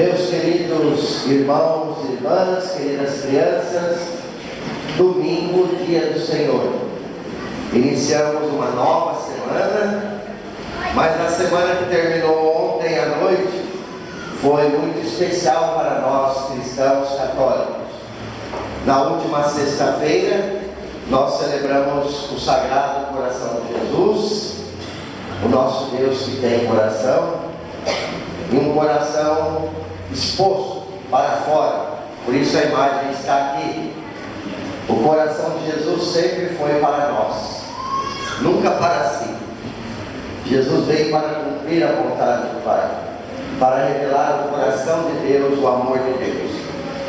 Meus queridos irmãos e irmãs, queridas crianças, domingo, dia do Senhor. Iniciamos uma nova semana, mas a semana que terminou ontem à noite foi muito especial para nós cristãos católicos. Na última sexta-feira, nós celebramos o Sagrado Coração de Jesus, o nosso Deus que tem coração, e um coração exposto para fora. Por isso a imagem está aqui. O coração de Jesus sempre foi para nós, nunca para si. Jesus veio para cumprir a vontade do Pai, para revelar o coração de Deus, o amor de Deus.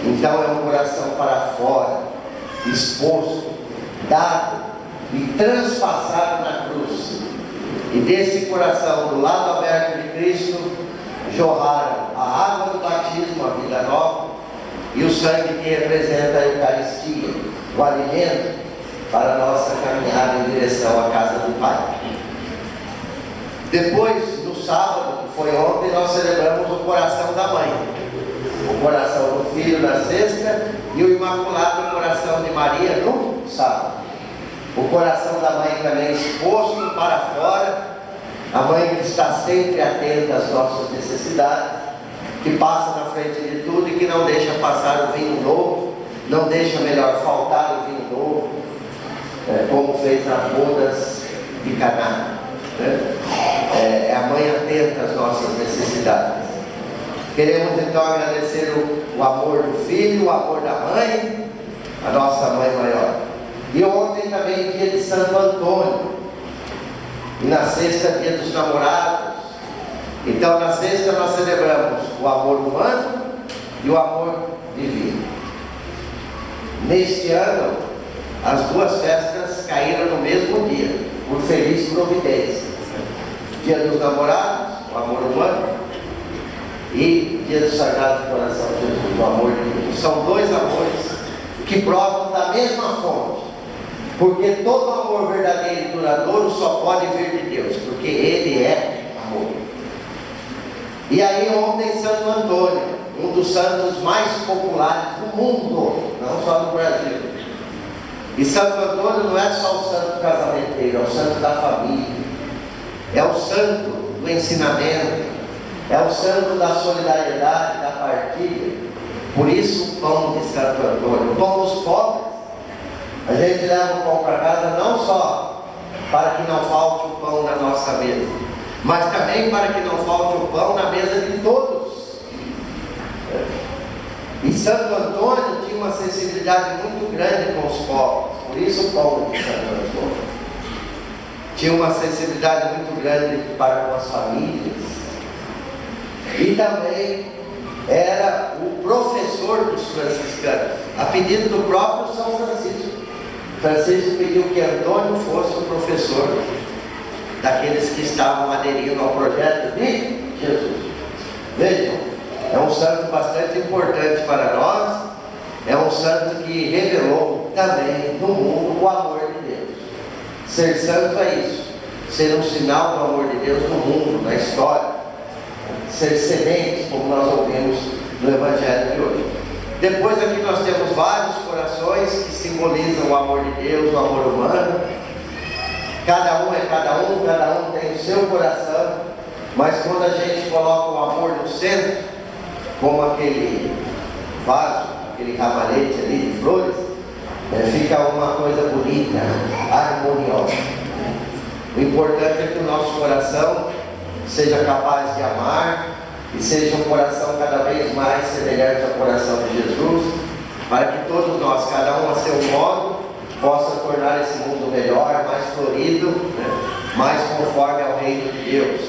Então é um coração para fora, exposto, dado e transpassado na cruz. E desse coração, do lado aberto de Cristo, jorraram a água do batismo, a vida nova, e o sangue que representa a Eucaristia, o alimento para a nossa caminhada em direção à casa do Pai. Depois, no sábado, que foi ontem, nós celebramos o coração da mãe, o coração do filho na sexta e o imaculado coração de Maria no sábado. O coração da mãe também exposto para fora, a mãe que está sempre atenta às nossas necessidades, que passa na frente de tudo e que não deixa passar o vinho novo, não deixa, melhor, faltar o vinho novo, como fez nas bodas de Caná. É a mãe atenta às nossas necessidades. Queremos então agradecer o amor do filho, o amor da mãe, a nossa mãe maior. E ontem também dia de Santo Antônio, e na sexta dia dos namorados. Então na sexta nós celebramos o amor humano e o amor divino. Neste ano, as duas festas caíram no mesmo dia, por feliz providência. Dia dos namorados, o amor humano, e dia do Sagrado Coração de Jesus, o amor divino. São dois amores que brotam da mesma fonte, porque todo amor verdadeiro e duradouro só pode vir de Deus, porque Ele é amor. E aí ontem Santo Antônio, um dos santos mais populares do mundo, não só no Brasil. E Santo Antônio não é só o santo casamenteiro, é o santo da família, é o santo do ensinamento, é o santo da solidariedade, da partilha. Por isso o pão de Santo Antônio, o pão dos pobres. A gente leva o pão para casa não só para que não falte o pão na nossa mesa, mas também para que não falte o pão na mesa de todos. E Santo Antônio tinha uma sensibilidade muito grande com os pobres, por isso o pão de Santo Antônio. Tinha uma sensibilidade muito grande para com as famílias. E também era o professor dos franciscanos, a pedido do próprio São Francisco. Francisco pediu que Antônio fosse o professor daqueles que estavam aderindo ao projeto de Jesus. Vejam, é um santo bastante importante para nós, é um santo que revelou também no mundo o amor de Deus. Ser santo é isso, ser um sinal do amor de Deus no mundo, na história, ser semente, como nós ouvimos no Evangelho de hoje. Depois aqui nós temos vários corações que simbolizam o amor de Deus, o amor humano. Cada um é cada um tem o seu coração, mas quando a gente coloca o amor no centro, como aquele vaso, aquele ramalhete ali de flores, fica uma coisa bonita, harmoniosa. O importante é que o nosso coração seja capaz de amar, e seja um coração cada vez mais semelhante ao coração de Jesus, para que todos nós, cada um a seu modo, possa tornar esse mundo melhor, mais florido, mais conforme ao reino de Deus.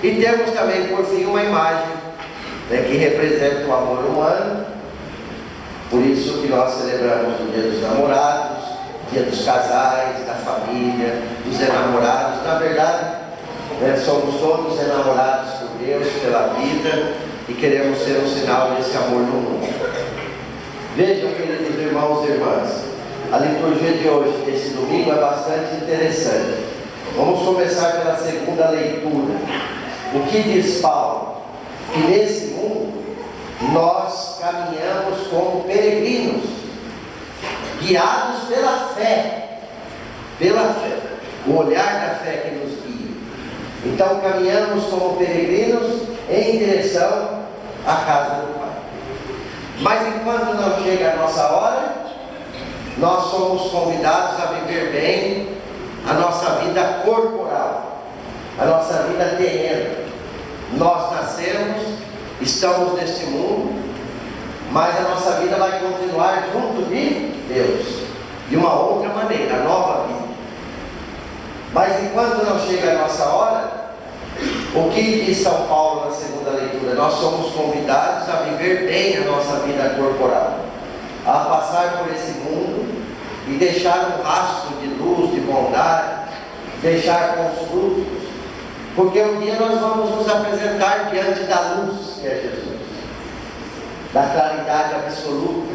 E temos também, por fim, uma imagem que representa o amor humano. Por isso que nós celebramos o dia dos namorados, dia dos casais, da família, dos enamorados. Na verdade, somos todos enamorados por Deus, pela vida, e queremos ser um sinal desse amor no mundo. Vejam, queridos irmãos e irmãs, a liturgia de hoje, desse domingo, é bastante interessante. Vamos começar pela segunda leitura. O que diz Paulo? Que nesse mundo nós caminhamos como peregrinos, guiados pela fé, o olhar da fé que nos guia. Então caminhamos como peregrinos em direção à casa do Pai. Mas enquanto não chega a nossa hora, nós somos convidados a viver bem a nossa vida corporal, a nossa vida terrena. Nós nascemos, estamos neste mundo, mas a nossa vida vai continuar junto de Deus, de uma outra maneira, a nova vida. Mas enquanto não chega a nossa hora, o que diz São Paulo na segunda leitura? Nós somos convidados a viver bem a nossa vida corporal, a passar por esse mundo e deixar um rastro de luz, de bondade, deixar bons frutos, porque um dia nós vamos nos apresentar diante da luz que é Jesus, da claridade absoluta,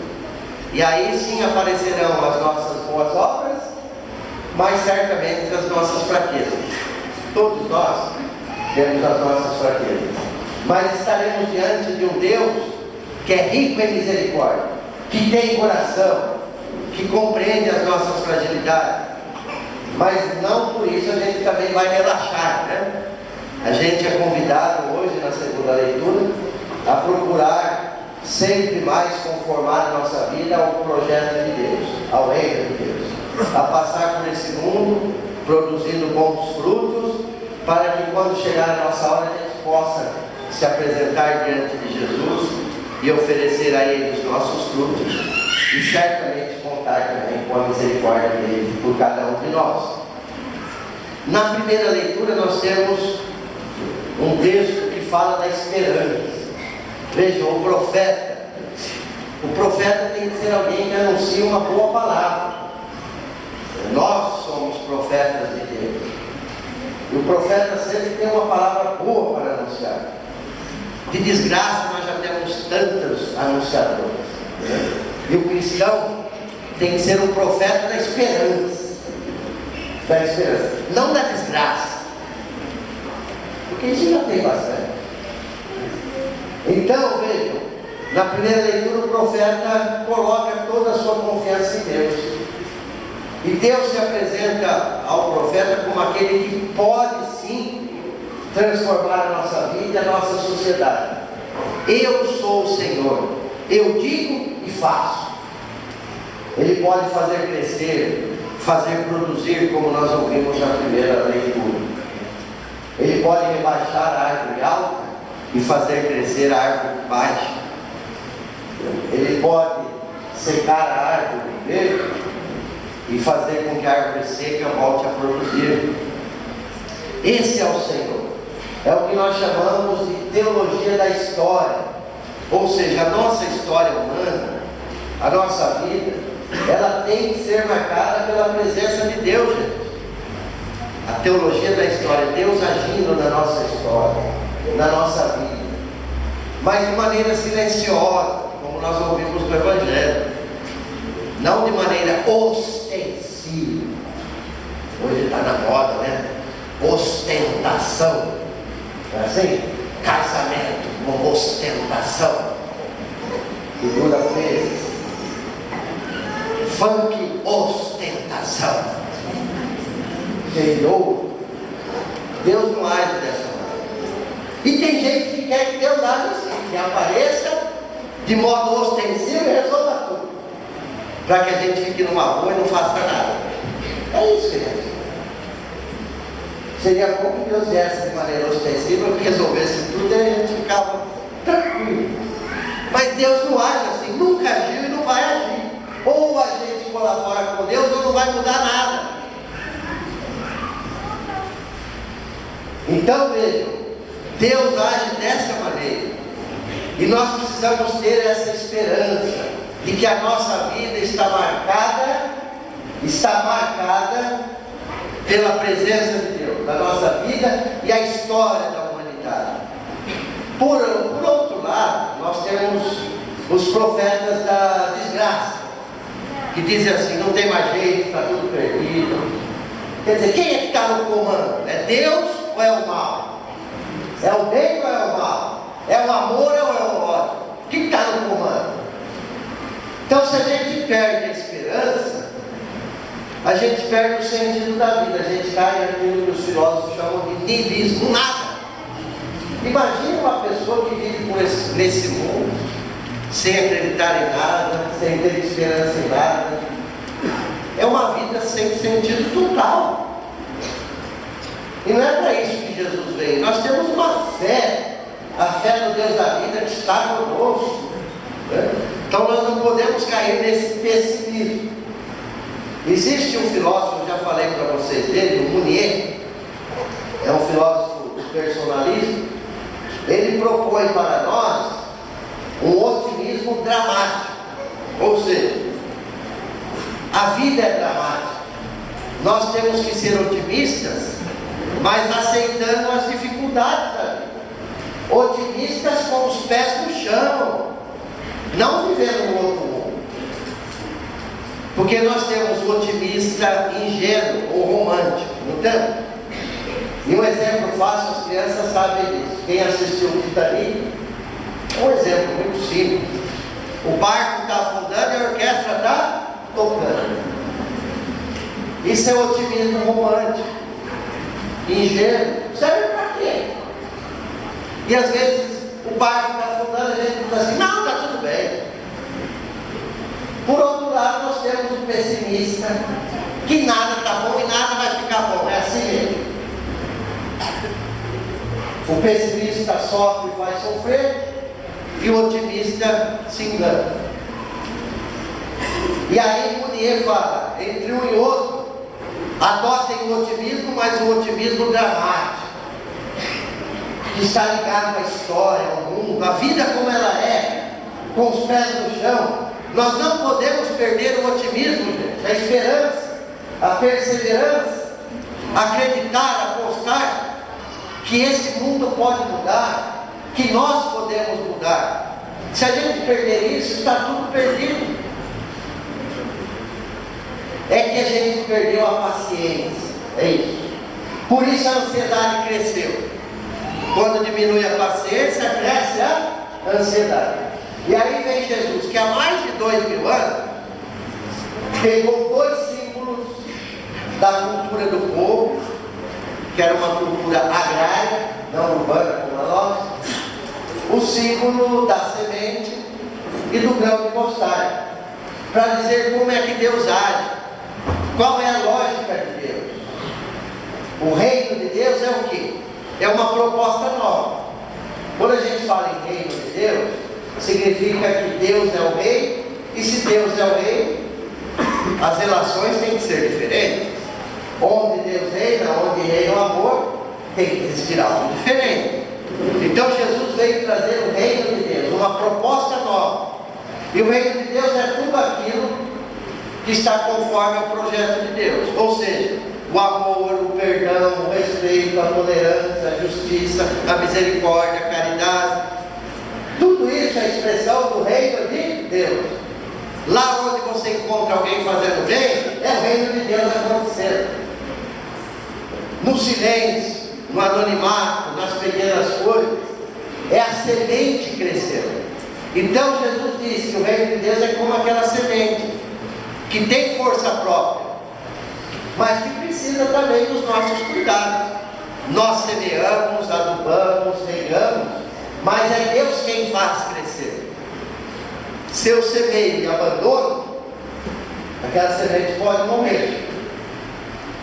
e aí sim aparecerão as nossas boas obras, mas certamente as nossas fraquezas. Todos nós temos as nossas fraquezas, mas estaremos diante de um Deus que é rico em misericórdia, que tem coração, que compreende as nossas fragilidades. Mas não por isso a gente também vai relaxar, né? A gente é convidado hoje na segunda leitura a procurar sempre mais conformar a nossa vida ao projeto de Deus, ao reino de Deus, a passar por esse mundo produzindo bons frutos, para que quando chegar a nossa hora a gente possa se apresentar diante de Jesus e oferecer a Ele os nossos frutos, e certamente contar também com a misericórdia dele por cada um de nós. Na primeira leitura nós temos um texto que fala da esperança. Vejam, o profeta tem que ser alguém que anuncia uma boa palavra. Nós somos profetas de Deus, e o profeta sempre tem uma palavra boa para anunciar. De desgraça nós já temos tantos anunciadores, né? E o cristão tem que ser um profeta da esperança, não da desgraça, porque isso já tem bastante. Então vejam, na primeira leitura o profeta coloca toda a sua confiança em Deus, e Deus se apresenta ao profeta como aquele que pode sim transformar a nossa vida e a nossa sociedade. Eu sou o Senhor, eu digo e faço. Ele pode fazer crescer, fazer produzir, como nós ouvimos na primeira leitura. Ele pode rebaixar a árvore alta e fazer crescer a árvore baixa. Ele pode secar a árvore verde e fazer com que a árvore seca volte a produzir. Esse é o Senhor. É o que nós chamamos de teologia da história. Ou seja, a nossa história humana, a nossa vida, ela tem que ser marcada pela presença de Deus, gente. A teologia da história, Deus agindo na nossa história, na nossa vida, mas de maneira silenciosa, como nós ouvimos no Evangelho, não de maneira ostensiva. Hoje está na moda, né? Ostentação, não é assim? Casamento, uma ostentação que dura meses. Funk, ostentação, Senhor. Deus não age dessa maneira. E tem gente que quer que Deus age assim, que apareça de modo ostensivo e resolva tudo, para que a gente fique numa rua e não faça nada. É isso que Deus quer. Seria bom que Deus viesse de maneira ostensiva, que resolvesse tudo e a gente ficava tranquilo. Mas Deus não age assim, nunca agiu e não vai agir. Ou a gente colabora com Deus ou não vai mudar nada. Então vejam, Deus age dessa maneira, e nós precisamos ter essa esperança de que a nossa vida está marcada pela presença de Deus, da nossa vida e a história da humanidade. Por outro lado, nós temos os profetas da desgraça, que dizem assim, não tem mais jeito, está tudo perdido. Quer dizer, quem é que está no comando? É Deus ou é o mal? É o bem ou é o mal? É o amor ou é o ódio? O que Então, se a gente perde a esperança, a gente perde o sentido da vida, a gente cai naquilo que os filósofos chamam de niilismo, nada. Imagina uma pessoa que vive nesse mundo, sem acreditar em nada, sem ter esperança em nada. É uma vida sem sentido total. E não é para isso que Jesus veio. Nós temos uma fé, a fé no Deus da vida que está conosco, né? Então nós não podemos cair nesse pessimismo. Existe um filósofo, eu já falei para vocês dele, o Mounier, é um filósofo do personalismo. Ele propõe para nós um otimismo dramático, ou seja, a vida é dramática. Nós temos que ser otimistas, mas aceitando as dificuldades da vida. Otimistas com os pés no chão, não vivendo no outro mundo. Porque nós temos o otimista ingênuo ou romântico, não temos? E um exemplo fácil, as crianças sabem disso. Quem assistiu o Titanic, é um exemplo muito simples. O barco está afundando e a orquestra está tocando. Isso é otimismo romântico, ingênuo. Serve para quê? E às vezes o barco está afundando e a gente diz assim, não, está tudo bem. Por outro lado, nós temos o pessimista, que nada está bom e nada vai ficar bom. É assim mesmo. O pessimista sofre e vai sofrer, e o otimista se engana. E aí Mounier fala, entre um e outro, adotem o otimismo, mas o otimismo dramático, que está ligado com a história, ao mundo, a vida como ela é, com os pés no chão. Nós não podemos perder o otimismo, gente, a esperança, a perseverança, acreditar, apostar que esse mundo pode mudar, que nós podemos mudar. Se a gente perder isso, está tudo perdido. É que a gente perdeu a paciência, é isso. Por isso a ansiedade cresceu. Quando diminui a paciência, cresce a ansiedade. E aí vem Jesus, que há mais de 2000 anos, pegou dois símbolos da cultura do povo, que era uma cultura agrária, não urbana como a nossa, o símbolo da semente e do grão de mostarda, para dizer como é que Deus age, qual é a lógica de Deus. O reino de Deus é o quê? É uma proposta nova. Quando a gente fala em reino de Deus, significa que Deus é o rei, e se Deus é o rei, as relações têm que ser diferentes. Onde Deus reina, onde reina o amor, tem que existir algo diferente. Então Jesus veio trazer o reino de Deus, uma proposta nova. E o reino de Deus é tudo aquilo que está conforme ao projeto de Deus. Ou seja, o amor, o perdão, o respeito, a tolerância, a justiça, a misericórdia, a caridade. Tudo isso é a expressão do reino de Deus. Lá onde você encontra alguém fazendo bem, é o reino de Deus acontecendo. No silêncio, no anonimato, nas pequenas coisas, é a semente crescendo. Então Jesus disse que o reino de Deus é como aquela semente, que tem força própria, mas que precisa também dos nossos cuidados. Nós semeamos, adubamos, regamos, mas é Deus quem faz crescer. Se eu semeio e abandono, aquela semente pode morrer.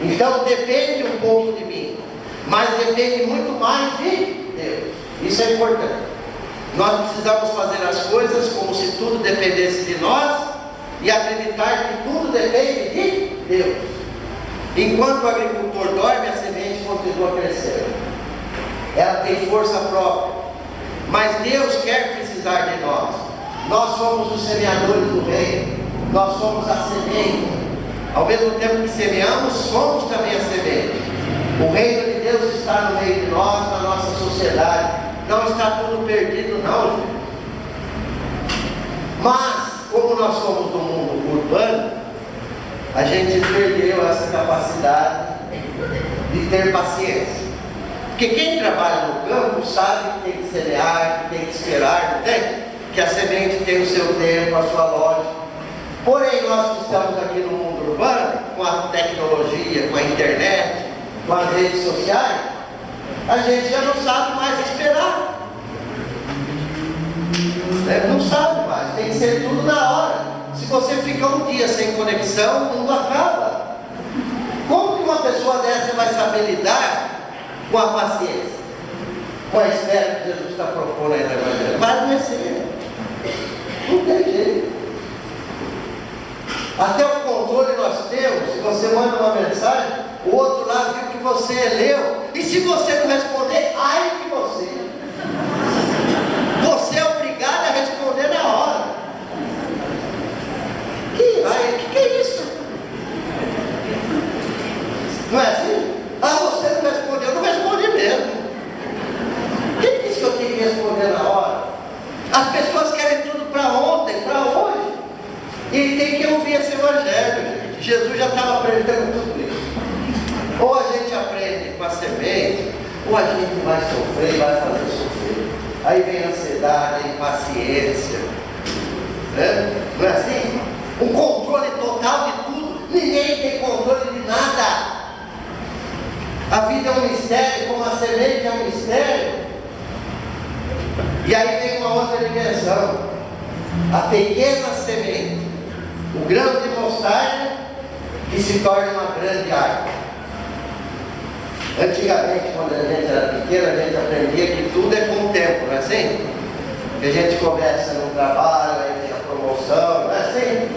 Então depende um pouco de mim, mas depende muito mais de Deus. Isso é importante. Nós precisamos fazer as coisas como se tudo dependesse de nós e acreditar que tudo depende de Deus. Enquanto o agricultor dorme, a semente continua crescendo. Ela tem força própria. Mas Deus quer precisar de nós. Nós somos os semeadores do reino. Nós somos a semente. Ao mesmo tempo que semeamos, somos também a semente. O reino de Deus está no meio de nós, na nossa sociedade. Não está tudo perdido, não, gente. Mas, como nós somos do mundo urbano, a gente perdeu essa capacidade de ter paciência. Porque quem trabalha no campo sabe que tem que semear, que tem que esperar, não tem? Que a semente tem o seu tempo, a sua lógica. Porém, nós que estamos aqui no mundo urbano, com a tecnologia, com a internet, com as redes sociais, a gente já não sabe mais esperar. Não sabe mais, tem que ser tudo na hora. Se você ficar um dia sem conexão, o mundo acaba. Como que uma pessoa dessa vai saber lidar com a paciência, com a espera que Jesus está propondo aí no Evangelho? Vai adoecer. Não tem jeito. Até o controle nós temos. Se você manda uma mensagem, o outro lá viu que você leu, e se você não responder, ai de você. Você é obrigado a responder na hora. Que é isso? Não é assim? Ah, você não respondeu. Não respondi mesmo. Quem disse que eu tenho que responder na hora? As pessoas querem tudo para ontem, para hoje. E tem que ouvir esse Evangelho, gente. Jesus já estava apresentando tudo isso. Ou a gente aprende com a semente, ou a gente vai sofrer, vai fazer sofrer. Aí vem a ansiedade, a impaciência. Não é assim? Um controle total de tudo. Ninguém tem controle de nada. A vida é um mistério, como a semente é um mistério. E aí vem uma outra dimensão. A pequena semente, o grão de mostarda, que se torna uma grande árvore. Antigamente, quando a gente era pequeno, a gente aprendia que tudo é com o tempo, não é assim? Que a gente começa no trabalho, aí tem a promoção, não é assim?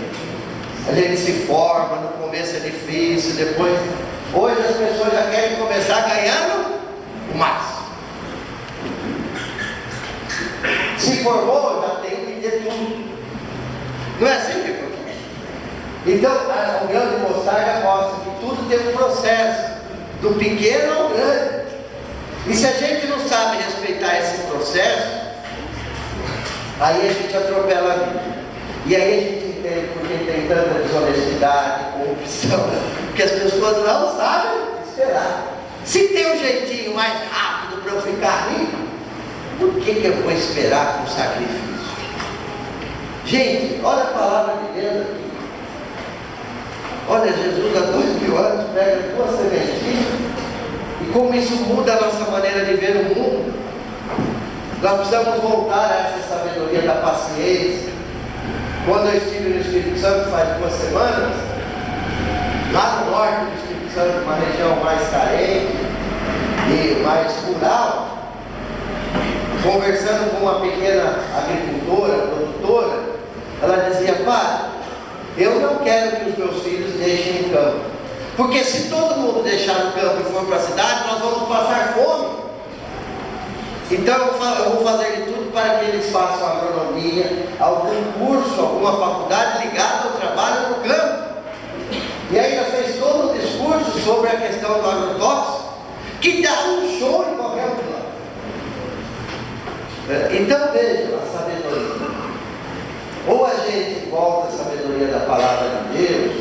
A gente se forma, no começo é difícil, depois... Hoje as pessoas já querem começar ganhando o máximo. Se formou, já tem que ter tudo. Não é assim que acontece? Então, o grão de mostarda mostra que tudo tem um processo, do pequeno ao grande. E se a gente não sabe respeitar esse processo, aí a gente atropela a vida. E aí a gente entende porque tem tanta desonestidade, corrupção, porque as pessoas não sabem esperar. Se tem um jeitinho mais rápido para eu ficar rico, por que eu vou esperar com sacrifício? Gente, olha a palavra de Deus aqui. Olha, Jesus há 2000 anos pega 2 sementinhas, e como isso muda a nossa maneira de ver o mundo. Nós precisamos voltar a essa sabedoria da paciência. Quando eu estive no Espírito Santo faz 2 semanas, lá no norte do Espírito Santo, uma região mais carente e mais rural, conversando com uma pequena agricultora, produtora, ela dizia: pai, eu não quero que os meus filhos deixem o campo, porque se todo mundo deixar o campo e for para a cidade, nós vamos passar fome. Então eu vou fazer de tudo para que eles façam agronomia, algum curso, alguma faculdade ligada ao trabalho no campo. E ainda fez todo um discurso sobre a questão do agrotóxico, que dá um show em qualquer lugar. Então veja a sabedoria. Ou a gente volta à sabedoria da palavra de Deus,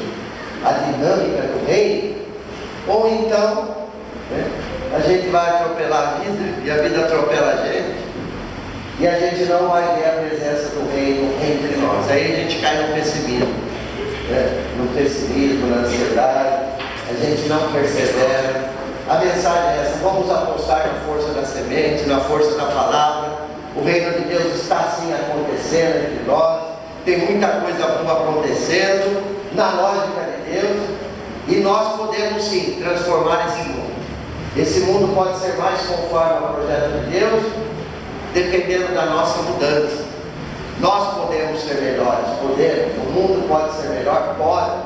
a dinâmica do reino, ou então a gente vai atropelar a vida, e a vida atropela a gente, e a gente não vai ver a presença do reino entre nós. Aí a gente cai no pessimismo, na ansiedade, a gente não persevera. A mensagem é essa: vamos apostar na força da semente, na força da palavra. O reino de Deus está sim acontecendo entre nós, tem muita coisa boa acontecendo, na lógica de Deus, e nós podemos sim transformar esse mundo. Esse mundo pode ser mais conforme ao projeto de Deus, dependendo da nossa mudança. Nós podemos ser melhores, podemos. O mundo pode ser melhor? Pode.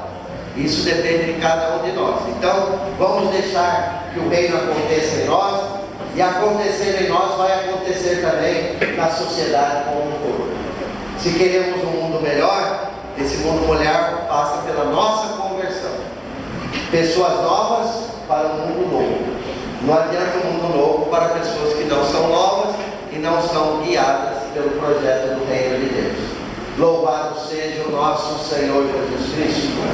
Isso depende de cada um de nós. Então, vamos deixar que o reino aconteça em nós, e acontecer em nós vai acontecer também na sociedade como um todo. Se queremos um mundo melhor, esse mundo melhor passa pela nossa conversão. Pessoas novas para um mundo novo. Não adianta um mundo novo para pessoas que não são novas e não são guiadas pelo projeto do reino de Deus. Louvado seja o nosso Senhor Jesus Cristo.